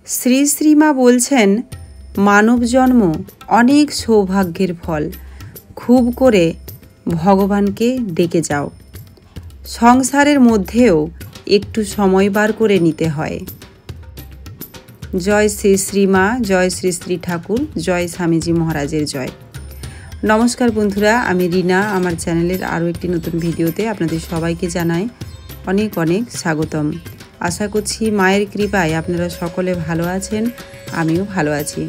শ্রী শ্রীমা বলছেন, মানব জন্ম অনেক সৌভাগ্যের ফল। খুব করে ভগবানকে ডেকে যাও। সংসারের মধ্যেও একটু সময় বার করে নিতে হয়। জয় শ্রী শ্রীমা, জয় শ্রী শ্রী ঠাকুর, জয় স্বামীজি মহারাজের জয়। নমস্কার বন্ধুরা, আমি রিনা। আমার চ্যানেলের আরও একটি নতুন ভিডিওতে আপনাদের সবাইকে জানাই অনেক অনেক স্বাগতম। আশা করছি মায়ের কৃপায় আপনারা সকলে ভালো আছেন, আমিও ভালো আছি।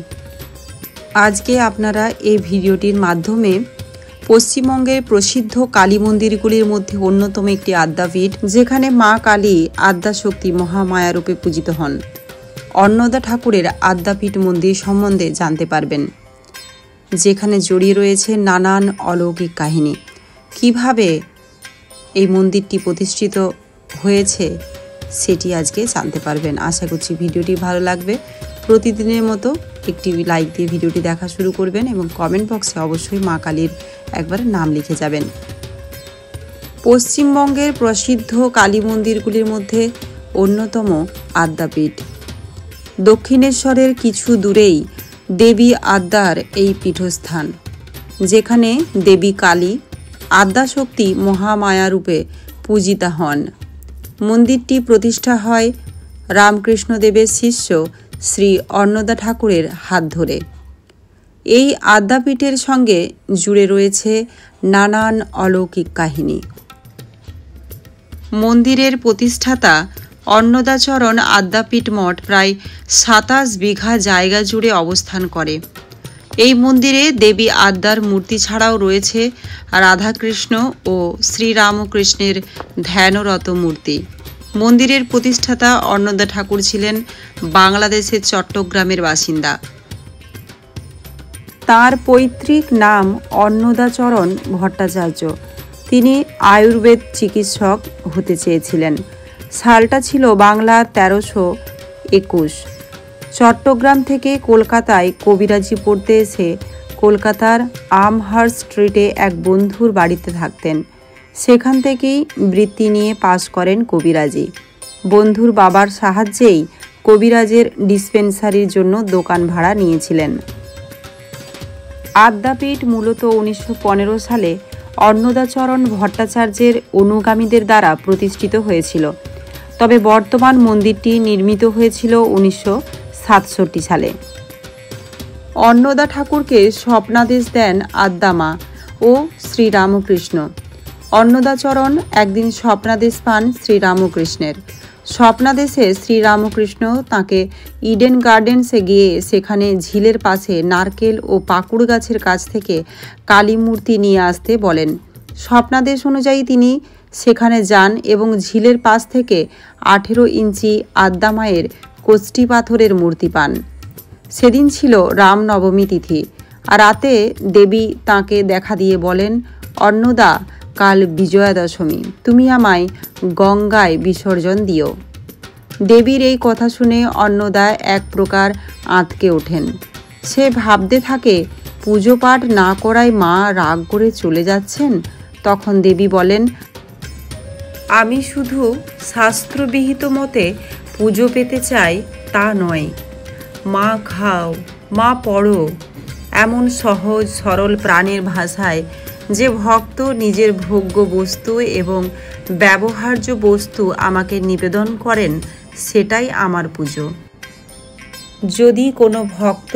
আজকে আপনারা এই ভিডিওটির মাধ্যমে পশ্চিমবঙ্গের প্রসিদ্ধ কালী মন্দিরগুলির মধ্যে অন্যতম একটি আদ্যাপীঠ, যেখানে মা কালী আদ্যাশক্তি মহামায়ারূপে পূজিত হন, অন্নদা ঠাকুরের আদ্যাপীঠ মন্দির সম্বন্ধে জানতে পারবেন, যেখানে জড়িয়ে রয়েছে নানান অলৌকিক কাহিনী। কিভাবে এই মন্দিরটি প্রতিষ্ঠিত হয়েছে সেটি আজকে জানতে পারবেন। আশা করছি ভিডিওটি ভালো লাগবে। প্রতিদিনের মতো একটি লাইক দিয়ে ভিডিওটি দেখা শুরু করবেন এবং কমেন্ট বক্সে অবশ্যই মা কালীর একবার নাম লিখে যাবেন। পশ্চিমবঙ্গের প্রসিদ্ধ কালী মন্দিরগুলির মধ্যে অন্যতম আদ্যাপীঠ। দক্ষিণেশ্বরের কিছু দূরেই দেবী আদ্যার এই পীঠস্থান, যেখানে দেবী কালী আদ্যাশক্তি মহামায়ারূপে পূজিতা হন। মন্দিরটি প্রতিষ্ঠা হয় রামকৃষ্ণদেবের শিষ্য শ্রী অন্নদা ঠাকুরের হাত ধরে। এই আদ্যাপীঠের সঙ্গে জুড়ে রয়েছে নানান অলৌকিক কাহিনী। মন্দিরের প্রতিষ্ঠাতা অন্নদাচরণ আদ্যাপীঠ মঠ প্রায় 27 বিঘা জায়গা জুড়ে অবস্থান করে। এই মন্দিরে দেবী আদ্যার মূর্তি ছাড়াও রয়েছে রাধাকৃষ্ণ ও শ্রীরামকৃষ্ণের ধ্যানরত মূর্তি। মন্দিরের প্রতিষ্ঠাতা অন্নদা ঠাকুর ছিলেন বাংলাদেশের চট্টগ্রামের বাসিন্দা। তার পৈতৃক নাম অন্নদাচরণ ভট্টাচার্য। তিনি আয়ুর্বেদ চিকিৎসক হতে চেয়েছিলেন। সালটা ছিল বাংলা 1321। চট্টগ্রাম থেকে কলকাতায় কবিরাজি পড়তে এসে কলকাতার আমহার্স্ট স্ট্রিটে এক বন্ধুর বাড়িতে থাকতেন। সেখান থেকেই বৃত্তি নিয়ে পাশ করেন কবিরাজি। বন্ধুর বাবার সাহায্যেই কবিরাজের ডিসপেন্সারির জন্য দোকান ভাড়া নিয়েছিলেন। আদ্যাপীঠ মূলত 1915 সালে অন্নদাচরণ ভট্টাচার্যের অনুগামীদের দ্বারা প্রতিষ্ঠিত হয়েছিল। তবে বর্তমান মন্দিরটি নির্মিত হয়েছিল 1967 সালে। অন্নদা ঠাকুরকে স্বপ্নাদেশ দেন আদ্যামা ও শ্রীরামকৃষ্ণ। অন্নদাচরণ একদিন স্বপ্নাদেশ পান শ্রীরামকৃষ্ণের। স্বপ্নাদেশে শ্রীরামকৃষ্ণ তাঁকে ইডেন গার্ডেন্সে গিয়ে সেখানে ঝিলের পাশে নারকেল ও পাকুড় গাছের কাছ থেকে কালী মূর্তি নিয়ে আসতে বলেন। স্বপ্নাদেশ অনুযায়ী তিনি সেখানে যান এবং ঝিলের পাশ থেকে 18 ইঞ্চি আদ্যামায়ের কষ্টি পাথরের মূর্তি পান। সেদিন ছিল রামনবমী তিথি। আর রাতে দেবী তাঁকে দেখা দিয়ে বলেন, অন্নদা, কাল বিজয়া দশমী, তুমি আমায় গঙ্গায় বিসর্জন দিও। দেবীর এই কথা শুনে অন্নদা এক প্রকার আঁতকে ওঠেন। সে ভাবতে থাকে, পুজো পাঠ না করায় মা রাগ করে চলে যাচ্ছেন। তখন দেবী বলেন, আমি শুধু শাস্ত্রবিহিত মতে পুজো পেতে চাই তা নয়। মা খাও, মা পড়ো, এমন সহজ সরল প্রাণের ভাষায় যে ভক্ত নিজের ভোগ্য বস্তু এবং ব্যবহার্য বস্তু আমাকে নিবেদন করেন, সেটাই আমার পুজো। যদি কোনো ভক্ত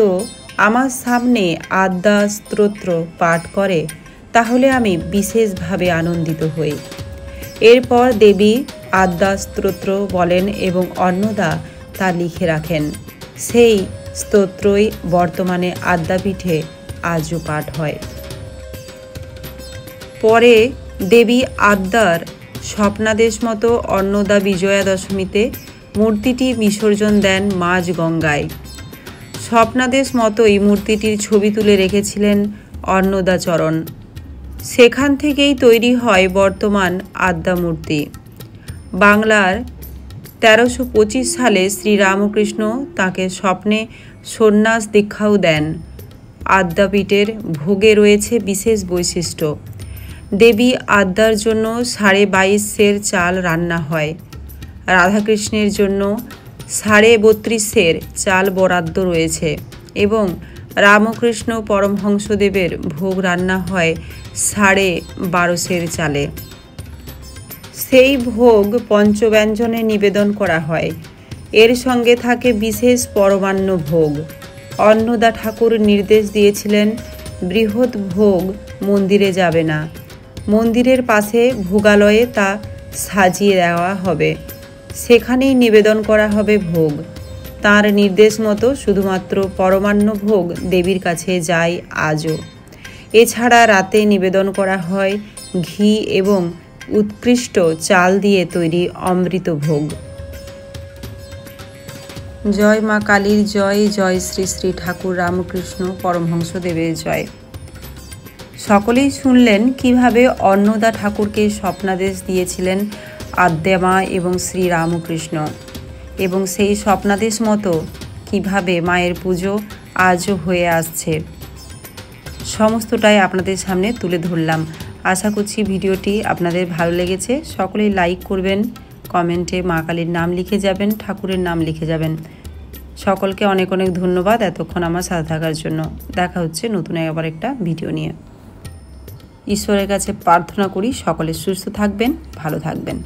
আমার সামনে আদ্যা স্তোত্র পাঠ করে, তাহলে আমি বিশেষভাবে আনন্দিত হই। এরপর দেবী আদ্যা স্তোত্র বলেন এবং অন্নদা তা লিখে রাখেন। সেই স্তোত্রই বর্তমানে আদ্যাপীঠে আজও পাঠ হয়। পরে দেবী আদ্যার স্বপ্নাদেশ মতো অন্নদা বিজয়া দশমীতে মূর্তিটি বিসর্জন দেন মাঝ গঙ্গায়। স্বপ্নাদেশ মতোই মূর্তিটির ছবি তুলে রেখেছিলেন অন্নদাচরণ। সেখান থেকেই তৈরি হয় বর্তমান আদ্যা মূর্তি। বাংলার 1325 সালে শ্রীরামকৃষ্ণ তাঁকে স্বপ্নে সন্ন্যাস দীক্ষাও দেন। আদ্যাপীঠের ভোগে রয়েছে বিশেষ বৈশিষ্ট্য। দেবী আদ্যার জন্য 22.5 সের চাল রান্না হয়। রাধাকৃষ্ণের জন্য 32.5 চাল বরাদ্দ রয়েছে এবং রামকৃষ্ণ পরমহংসদেবের ভোগ রান্না হয় 12.5 চালে। সেই ভোগ পঞ্চব্যঞ্জনে নিবেদন করা হয়। এর সঙ্গে থাকে বিশেষ পরমান্ন ভোগ। অন্নদা ঠাকুর নির্দেশ দিয়েছিলেন বৃহৎ ভোগ মন্দিরে যাবে না, মন্দিরের পাশে ভোগালয়ে তা সাজিয়ে দেওয়া হবে, সেখানেই নিবেদন করা হবে ভোগ। তার নির্দেশ মতো শুধুমাত্র পরমান্ন ভোগ দেবীর কাছে যায় আজও। এছাড়া রাতে নিবেদন করা হয় ঘি এবং উৎকৃষ্ট চাল দিয়ে তৈরি অমৃত ভোগ। জয় মা কালীর জয়, জয় শ্রী শ্রী ঠাকুর রামকৃষ্ণ পরমহংসদেবের জয়। সকলেই শুনলেন কিভাবে অন্নদা ঠাকুরকে স্বপ্নাদেশ দিয়েছিলেন আদ্যামা এবং শ্রী রামকৃষ্ণ, এবং সেই স্বপ্নাদেশ মতো কিভাবে মায়ের পুজো আজও হয়ে আসছে। সমস্তটাই আপনাদের সামনে তুলে ধরলাম। আশা করছি ভিডিওটি আপনাদের ভালো লেগেছে। সকলেই লাইক করবেন, কমেন্টে মা কালীর নাম লিখে যাবেন, ঠাকুরের নাম লিখে যাবেন। সকলকে অনেক অনেক ধন্যবাদ এতক্ষণ আমার সাথে থাকার জন্য। দেখা হচ্ছে নতুন আবার একটা ভিডিও নিয়ে। ঈশ্বরের কাছে প্রার্থনা করি সকলে সুস্থ থাকবেন, ভালো থাকবেন।